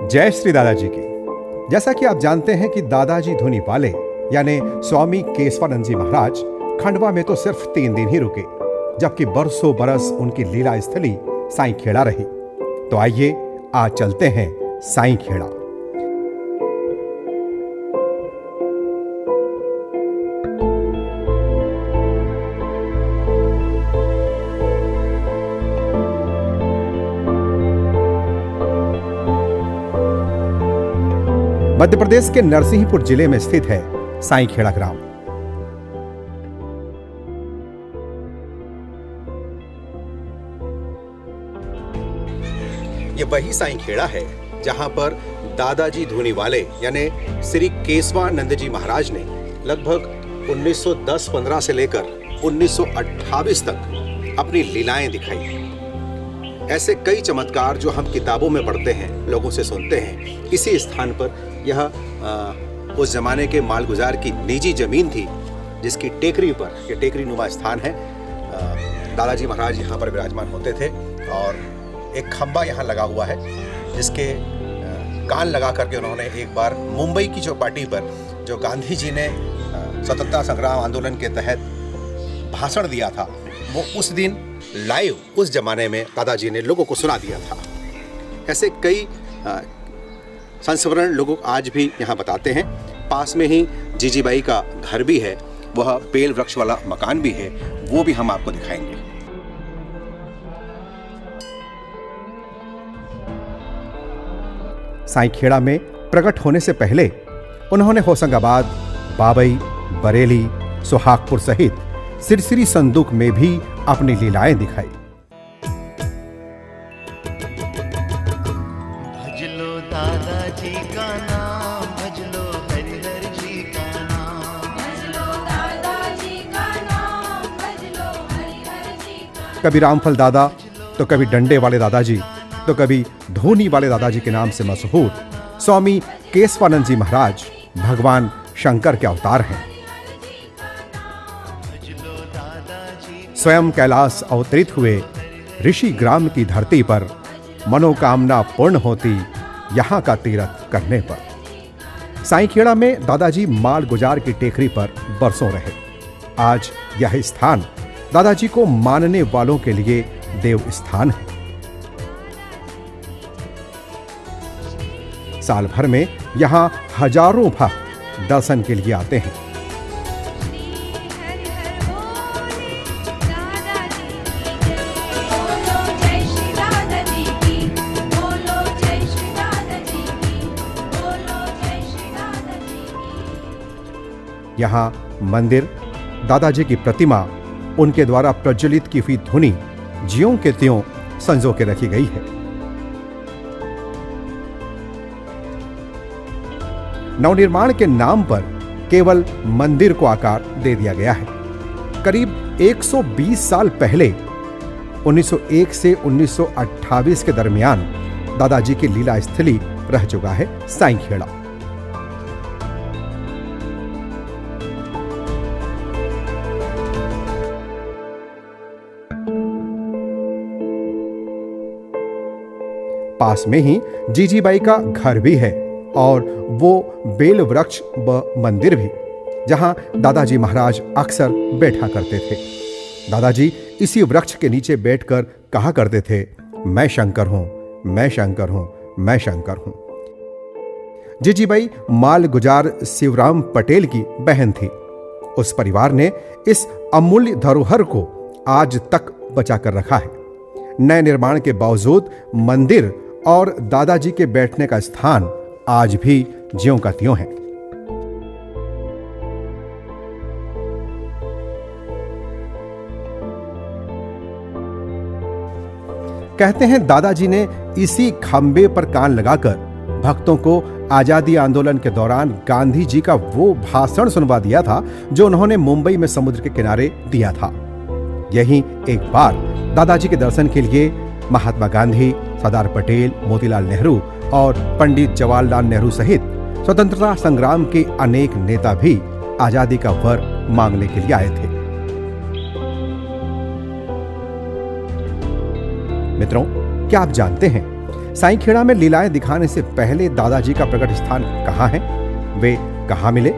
जय श्री दादाजी की। जैसा कि आप जानते हैं कि दादाजी धुनीवाले यानी स्वामी केशवानंद जी महाराज खंडवा में तो सिर्फ 3 दिन ही रुके, जबकि बरसों बरस उनकी लीला स्थली साईं खेड़ा रही। तो आइए आज चलते हैं साईं खेड़ा। मध्य प्रदेश के नरसिंहपुर जिले में स्थित है साईं खेड़ा ग्राम। ये वही साईं खेड़ा है जहां पर दादाजी धुनीवाले यानी श्री केशवानंद जी महाराज ने लगभग 1910-15 से लेकर 1928 तक अपनी लीलाएं दिखाई। ऐसे कई चमत्कार जो हम किताबों में पढ़ते हैं, लोगों से सुनते हैं। इसी स्थान पर यह उस जमाने के मालगुजार की निजी जमीन थी, जिसकी टेकरी पर, यह टेकरी नुमा स्थान है। दादाजी महाराज यहाँ पर विराजमान होते थे और एक खंबा यहाँ लगा हुआ है, जिसके कान लगा करके उन्होंने एक बार मुंबई की चौपाटी पर जो गांधी जी ने स्वतंत्रता संग्राम आंदोलन के तहत भाषण दिया था, वो उस दिन लाइव उस जमाने में दादाजी ने लोगों को सुना दिया था। ऐसे कई संस्मरण लोग आज भी यहाँ बताते हैं। पास में ही जीजीबाई का घर भी है, वह बेल वृक्ष वाला मकान भी है, वो भी हम आपको दिखाएंगे। साईं खेड़ा में प्रकट होने से पहले उन्होंने होशंगाबाद, बाबई, बरेली, सुहागपुर सहित सिरसिरी संदूक में भी अपनी लीलाएं दिखाई। भजलो दादाजी का नाम, भजलो हरिहर जी का नाम, भजलो दादाजी का नाम, भजलो हरिहर जी का। कभी रामफल दादा, तो कभी डंडे वाले दादाजी, तो कभी धोनी वाले दादाजी के नाम से मशहूर स्वामी केशवानंद जी महाराज भगवान शंकर के अवतार हैं। स्वयं कैलाश अवतरित हुए ऋषि ग्राम की धरती पर मनोकामना पूर्ण होती यहाँ का तीर्थ करने पर। साईं खेड़ा में दादाजी माल गुजार की टेकरी पर बरसों रहे। आज यह स्थान दादाजी को मानने वालों के लिए देव स्थान है। साल भर में यहाँ हजारों भक्त दर्शन के लिए आते हैं। यहाँ मंदिर, दादाजी की प्रतिमा, उनके द्वारा प्रज्वलित की हुई धुनी ज्यों के त्यों संजो के रखी गई है। नवनिर्माण के नाम पर केवल मंदिर को आकार दे दिया गया है। करीब 120 साल पहले 1901 से 1928 के दरमियान दादाजी की लीला स्थली रह चुका है साईं खेड़ा। पास में ही जीजीबाई का घर भी है और वो बेल वृक्ष व मंदिर भी, जहां दादाजी महाराज अक्सर बैठा करते थे। दादाजी इसी वृक्ष के नीचे बैठकर कहा करते थे, मैं शंकर हूं, मैं शंकर हूं, मैं शंकर हूं। जीजीबाई माल गुजार शिवराम पटेल की बहन थी। उस परिवार ने इस अमूल्य धरोहर को आज तक बचा कर रखा है। नए निर्माण के बावजूद मंदिर और दादाजी के बैठने का स्थान आज भी ज्यों का त्यों है। कहते हैं दादाजी ने इसी खंबे पर कान लगाकर भक्तों को आजादी आंदोलन के दौरान गांधी जी का वो भाषण सुनवा दिया था जो उन्होंने मुंबई में समुद्र के किनारे दिया था। यहीं एक बार दादाजी के दर्शन के लिए महात्मा गांधी, सरदार पटेल, मोतीलाल नेहरू और पंडित जवाहरलाल नेहरू सहित स्वतंत्रता संग्राम के अनेक नेता भी आजादी का वर मांगने के लिए आए थे। मित्रों, क्या आप जानते हैं साईंखेड़ा में लीलाएं दिखाने से पहले दादाजी का प्रकट स्थान कहाँ है, वे कहाँ मिले,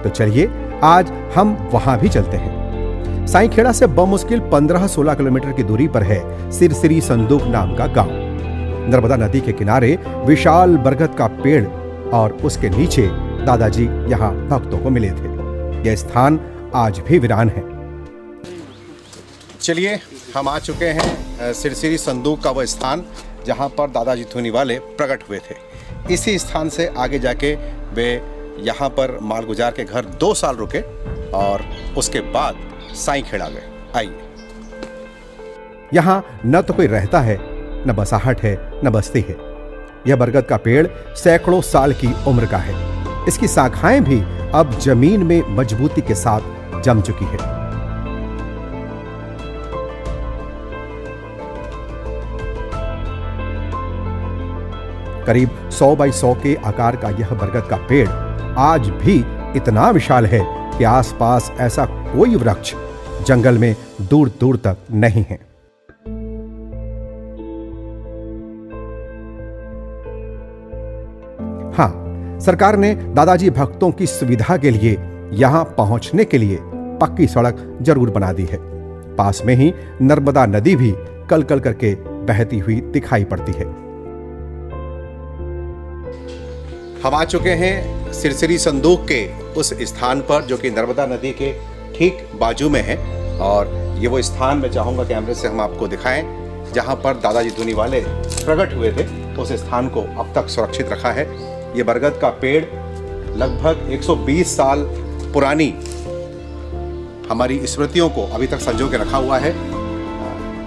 तो चलिए आज हम वहां भी चलते हैं। साईंखेड़ा से बमुश्किल 15-16 किलोमीटर की दूरी पर है सिरसिरी संदूक नाम का गांव। नर्मदा नदी के किनारे विशाल बरगद का पेड़ और उसके नीचे दादाजी यहाँ भक्तों को मिले थे। यह स्थान आज भी वीरान है। चलिए हम आ चुके हैं सिरसिरी संदूक का वह स्थान जहाँ पर दादाजी धूनीवाले प्रकट हुए थे। इसी स्थान से आगे जाके वे यहाँ पर मालगुजार के घर 2 साल रुके और उसके बाद साईंखेड़ा गए। आइए, यहाँ न तो कोई रहता है, न बसाहट है, न बस्ती है। यह बरगद का पेड़ सैकड़ों साल की उम्र का है। इसकी शाखाएं भी अब जमीन में मजबूती के साथ जम चुकी है। करीब 100 बाई 100 के आकार का यह बरगद का पेड़ आज भी इतना विशाल है कि आसपास ऐसा कोई वृक्ष जंगल में दूर दूर तक नहीं है। हाँ, सरकार ने दादाजी भक्तों की सुविधा के लिए यहां पहुंचने के लिए पक्की सड़क जरूर बना दी है। पास में ही नर्मदा नदी भी कल कल करके बहती हुई दिखाई पड़ती है। हम आ चुके हैं सिरसिरी संदूक के उस स्थान पर जो कि नर्मदा नदी के ठीक बाजू में है, और ये वो स्थान मैं चाहूँगा कैमरे से हम आपको दिखाएं जहाँ पर दादाजी धूनीवाले प्रकट हुए थे। उस स्थान को अब तक सुरक्षित रखा है। ये बरगद का पेड़ लगभग 120 साल पुरानी हमारी स्मृतियों को अभी तक संजो के रखा हुआ है।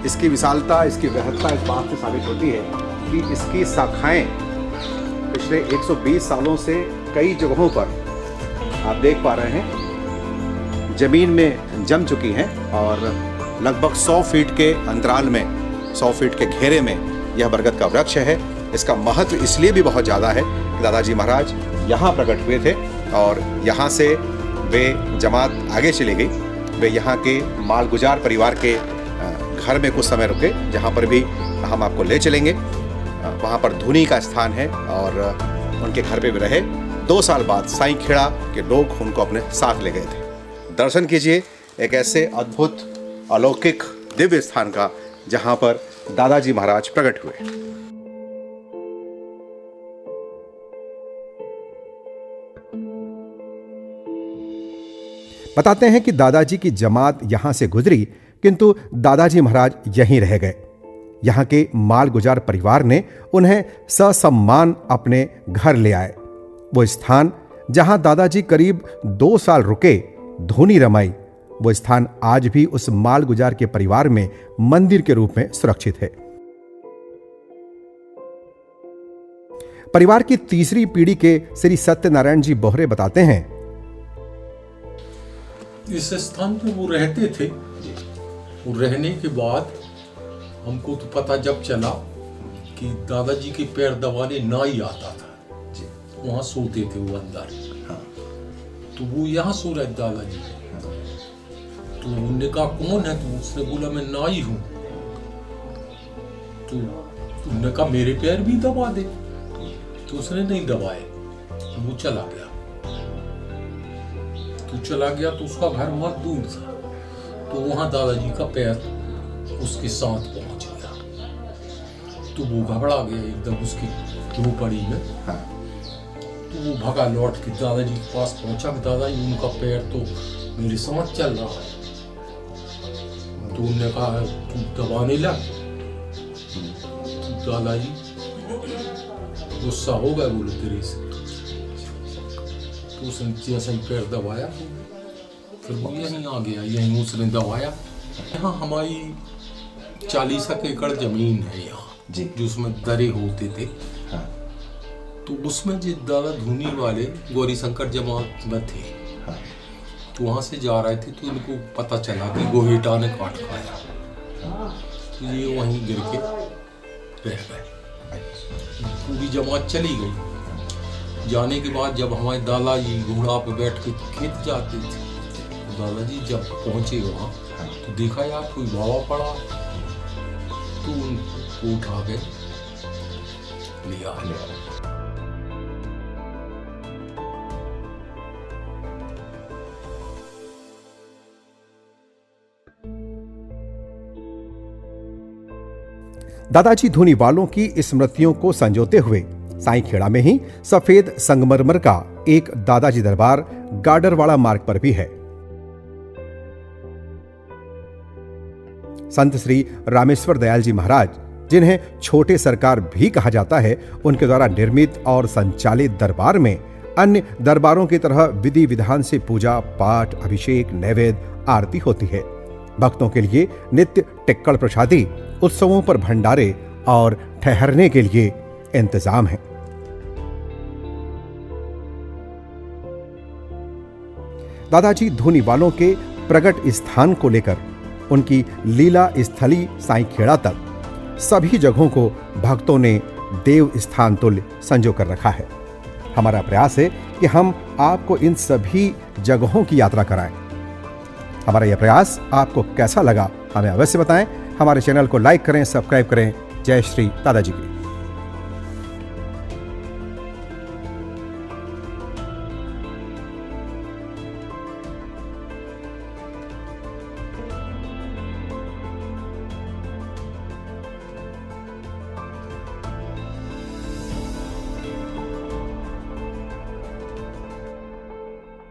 इसकी विशालता, इसकी वृहत्ता इस बात से साबित होती है कि इसकी शाखाएं पिछले 120 सालों से कई जगहों पर आप देख पा रहे हैं जमीन में जम चुकी हैं, और लगभग 100 फीट के अंतराल में, 100 फीट के घेरे में यह बरगद का वृक्ष है। इसका महत्व इसलिए भी बहुत ज़्यादा है कि दादाजी महाराज यहाँ प्रकट हुए थे और यहाँ से वे जमात आगे चली गई। वे यहाँ के मालगुजार परिवार के घर में कुछ समय रुके, जहाँ पर भी हम आपको ले चलेंगे। वहाँ पर धूनी का स्थान है और उनके घर पे भी रहे। 2 साल बाद साईंखेड़ा के लोग उनको अपने साथ ले गए थे। दर्शन कीजिए एक ऐसे अद्भुत, अलौकिक, दिव्य स्थान का जहाँ पर दादाजी महाराज प्रकट हुए। बताते हैं कि दादाजी की जमात यहां से गुजरी, किंतु दादाजी महाराज यहीं रह गए। यहाँ के मालगुजार परिवार ने उन्हें ससम्मान अपने घर ले आए। वो स्थान जहां दादाजी करीब 2 साल रुके, धूनी रमाई, वो स्थान आज भी उस मालगुजार के परिवार में मंदिर के रूप में सुरक्षित है। परिवार की तीसरी पीढ़ी के श्री सत्यनारायण जी बोहरे बताते हैं, इस स्थान पे वो रहते थे। वो रहने के बाद हमको तो पता जब चला कि दादाजी के पैर दबाने नाई आता था, वहाँ सोते थे वो अंदर। हाँ। तो वो यहाँ सो रहे दादाजी। हाँ। तो उन्होंने कहा कौन है? तो उसने बोला मैं नाई हूँ। तो उन्होंने कहा मेरे पैर भी दबा दे। तो उसने नहीं दबाए, तो वो चला गया। तो उसका घर बहुत दूर था, तो वहाँ दादाजी का पैर उसके साथ पहुंच गया। तो वो घबरा गया एकदम उसकी झोपड़ी में। हाँ। तो वो भगा लौट के दादाजी के पास पहुंचा कि दादाजी उनका पैर तो मेरे साथ चल रहा है। तो उन्होंने कहा तू दबाने लग। तो दादाजी गुस्सा हो गया, बोले तेरे से। तो उसने जैसा ही पैर दबाया, फिर वो यहीं आ गया, यहीं उसने दबाया। यहाँ हमारी 40 एकड़ जमीन है यहाँ, जो उसमें दरे होते थे। हाँ। तो उसमें जो दादा धूनीवाले गौरी शंकर जमात में थे। हाँ। तो वहाँ से जा रहे थे, तो इनको पता चला कि गोहेटा ने काट खाया। हाँ। तो ये वहीं गिर के रह गए। पूरी जमात चली गई। जाने के बाद जब हमारे दादाजी घोड़ा पे बैठ के खेत जाते थे, तो दादाजी जब पहुंचे वहाँ, तो देखा यार कोई बाबा पड़ा। तो उनको उठा गए, लिया है। दादाजी धूनीवालों की स्मृतियों को संजोते हुए साईखेड़ा में ही सफेद संगमरमर का एक दादाजी दरबार गाडरवाड़ा मार्ग पर भी है। संत श्री रामेश्वर दयाल जी महाराज, जिन्हें छोटे सरकार भी कहा जाता है, उनके द्वारा निर्मित और संचालित दरबार में अन्य दरबारों की तरह विधि विधान से पूजा पाठ, अभिषेक, नैवेद्य, आरती होती है। भक्तों के लिए नित्य टिक्कड़ प्रसादी, उत्सवों पर भंडारे और ठहरने के लिए इंतजाम है। दादाजी धूनीवालों के प्रगट स्थान को लेकर उनकी लीला स्थली साईखेड़ा तक सभी जगहों को भक्तों ने देव स्थान तुल्य संजो कर रखा है। हमारा प्रयास है कि हम आपको इन सभी जगहों की यात्रा कराएं। हमारा यह प्रयास आपको कैसा लगा हमें अवश्य बताएं। हमारे चैनल को लाइक करें, सब्सक्राइब करें। जय श्री दादाजी की।